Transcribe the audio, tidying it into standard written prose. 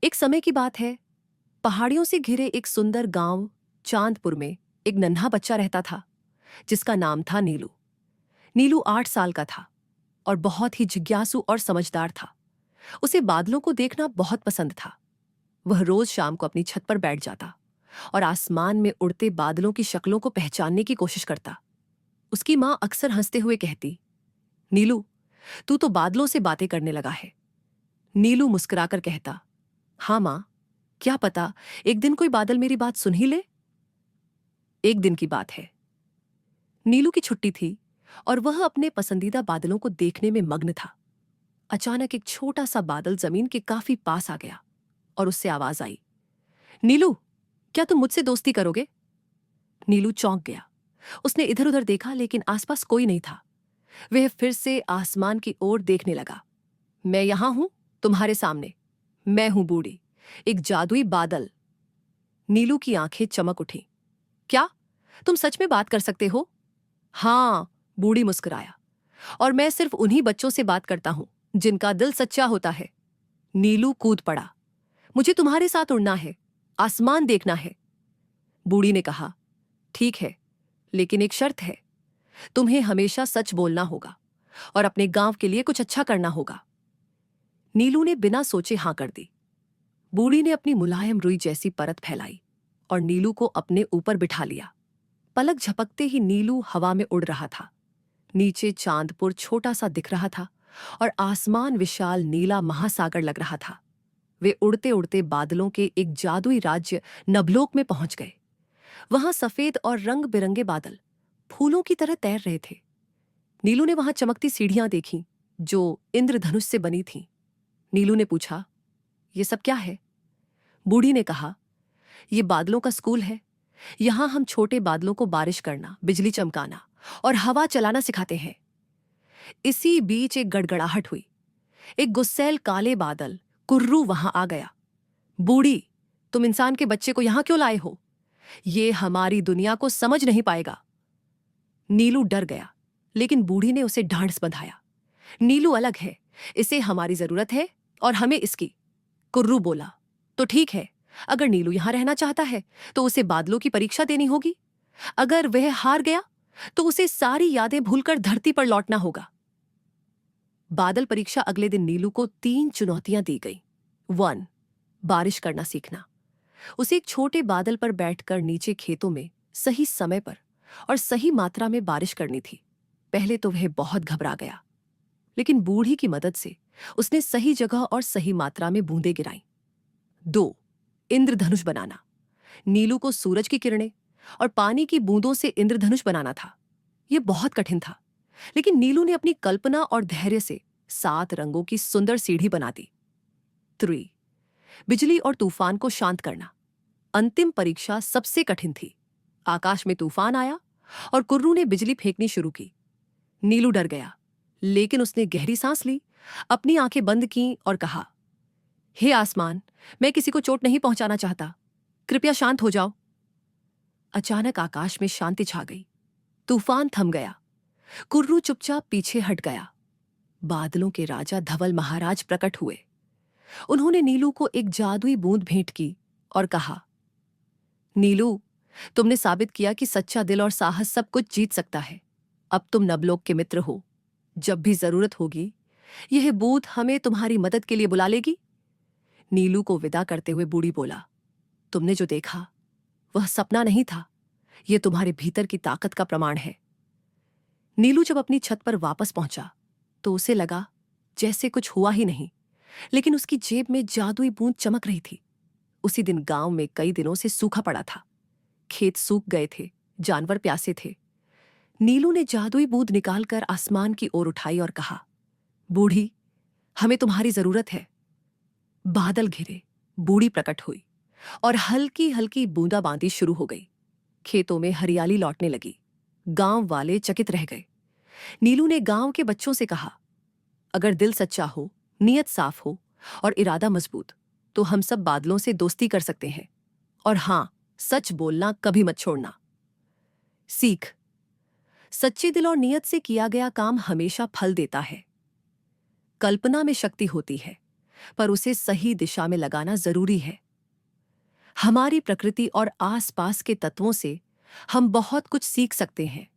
एक समय की बात है। पहाड़ियों से घिरे एक सुंदर गांव चांदपुर में एक नन्हा बच्चा रहता था जिसका नाम था नीलू। नीलू 8 साल का था और बहुत ही जिज्ञासु और समझदार था। उसे बादलों को देखना बहुत पसंद था। वह रोज शाम को अपनी छत पर बैठ जाता और आसमान में उड़ते बादलों की शक्लों को पहचानने की कोशिश करता। उसकी माँ अक्सर हंसते हुए कहती, नीलू, तू तो बादलों से बातें करने लगा है। नीलू मुस्कुराकर कहता, हाँ माँ, क्या पता एक दिन कोई बादल मेरी बात सुन ही ले। एक दिन की बात है। नीलू की छुट्टी थी और वह अपने पसंदीदा बादलों को देखने में मग्न था। अचानक एक छोटा सा बादल जमीन के काफी पास आ गया और उससे आवाज आई, नीलू, क्या तुम मुझसे दोस्ती करोगे? नीलू चौंक गया। उसने इधर उधर देखा लेकिन आसपास कोई नहीं था। वह फिर से आसमान की ओर देखने लगा। मैं यहां हूं, तुम्हारे सामने। मैं हूं बूढ़ी, एक जादुई बादल। नीलू की आंखें चमक उठी। क्या तुम सच में बात कर सकते हो? हाँ, बूढ़ी मुस्कुराया। और मैं सिर्फ उन्हीं बच्चों से बात करता हूं जिनका दिल सच्चा होता है। नीलू कूद पड़ा। मुझे तुम्हारे साथ उड़ना है, आसमान देखना है। बूढ़ी ने कहा, ठीक है, लेकिन एक शर्त है। तुम्हें हमेशा सच बोलना होगा और अपने गांव के लिए कुछ अच्छा करना होगा। नीलू ने बिना सोचे हां कर दी। बूढ़ी ने अपनी मुलायम रुई जैसी परत फैलाई और नीलू को अपने ऊपर बिठा लिया। पलक झपकते ही नीलू हवा में उड़ रहा था। नीचे चांदपुर छोटा सा दिख रहा था और आसमान विशाल नीला महासागर लग रहा था। वे उड़ते उड़ते बादलों के एक जादुई राज्य नभलोक में पहुंच गए। वहां सफेद और रंग बिरंगे बादल फूलों की तरह तैर रहे थे। नीलू ने वहां चमकती सीढ़ियां देखीं जो इंद्रधनुष से बनी थीं। नीलू ने पूछा, ये सब क्या है? बूढ़ी ने कहा, ये बादलों का स्कूल है। यहां हम छोटे बादलों को बारिश करना, बिजली चमकाना और हवा चलाना सिखाते हैं। इसी बीच एक गड़गड़ाहट हुई। एक गुस्सैल काले बादल कुर्रू वहां आ गया। बूढ़ी, तुम इंसान के बच्चे को यहां क्यों लाए हो? ये हमारी दुनिया को समझ नहीं पाएगा। नीलू डर गया, लेकिन बूढ़ी ने उसे ढांढस बंधाया। नीलू अलग है, इसे हमारी जरूरत है और हमें इसकी। कुर्रू बोला, तो ठीक है, अगर नीलू यहां रहना चाहता है तो उसे बादलों की परीक्षा देनी होगी। अगर वह हार गया तो उसे सारी यादें भूलकर धरती पर लौटना होगा। बादल परीक्षा अगले दिन नीलू को 3 चुनौतियां दी गई। 1. बारिश करना सीखना। उसे एक छोटे बादल पर बैठकर नीचे खेतों में सही समय पर और सही मात्रा में बारिश करनी थी। पहले तो वह बहुत घबरा गया, लेकिन बूढ़ी की मदद से उसने सही जगह और सही मात्रा में बूंदें गिराईं। 2. इंद्रधनुष बनाना। नीलू को सूरज की किरणें और पानी की बूंदों से इंद्रधनुष बनाना था। यह बहुत कठिन था, लेकिन नीलू ने अपनी कल्पना और धैर्य से 7 रंगों की सुंदर सीढ़ी बना दी। 3. बिजली और तूफान को शांत करना। अंतिम परीक्षा सबसे कठिन थी। आकाश में तूफान आया और कुर्रू ने बिजली फेंकनी शुरू की। नीलू डर गया, लेकिन उसने गहरी सांस ली, अपनी आंखें बंद कीं और कहा, हे आसमान, मैं किसी को चोट नहीं पहुंचाना चाहता, कृपया शांत हो जाओ। अचानक आकाश में शांति छा गई। तूफान थम गया। कुर्रू चुपचाप पीछे हट गया। बादलों के राजा धवल महाराज प्रकट हुए। उन्होंने नीलू को एक जादुई बूंद भेंट की और कहा, नीलू, तुमने साबित किया कि सच्चा दिल और साहस सब कुछ जीत सकता है। अब तुम नवलोक के मित्र हो। जब भी जरूरत होगी, यह बूंद हमें तुम्हारी मदद के लिए बुला लेगी। नीलू को विदा करते हुए बूढ़ी बोला, तुमने जो देखा वह सपना नहीं था, यह तुम्हारे भीतर की ताकत का प्रमाण है। नीलू जब अपनी छत पर वापस पहुंचा तो उसे लगा जैसे कुछ हुआ ही नहीं, लेकिन उसकी जेब में जादुई बूंद चमक रही थी। उसी दिन गांव में कई दिनों से सूखा पड़ा था। खेत सूख गए थे, जानवर प्यासे थे। नीलू ने जादुई बूंद निकालकर आसमान की ओर उठाई और कहा, बूढ़ी, हमें तुम्हारी जरूरत है। बादल घिरे, बूढ़ी प्रकट हुई और हल्की हल्की बूंदाबांदी शुरू हो गई। खेतों में हरियाली लौटने लगी। गांव वाले चकित रह गए। नीलू ने गांव के बच्चों से कहा, अगर दिल सच्चा हो, नीयत साफ हो और इरादा मजबूत, तो हम सब बादलों से दोस्ती कर सकते हैं। और हां, सच बोलना कभी मत छोड़ना। सीख, सच्चे दिल और नीयत से किया गया काम हमेशा फल देता है। कल्पना में शक्ति होती है, पर उसे सही दिशा में लगाना जरूरी है। हमारी प्रकृति और आसपास के तत्वों से हम बहुत कुछ सीख सकते हैं।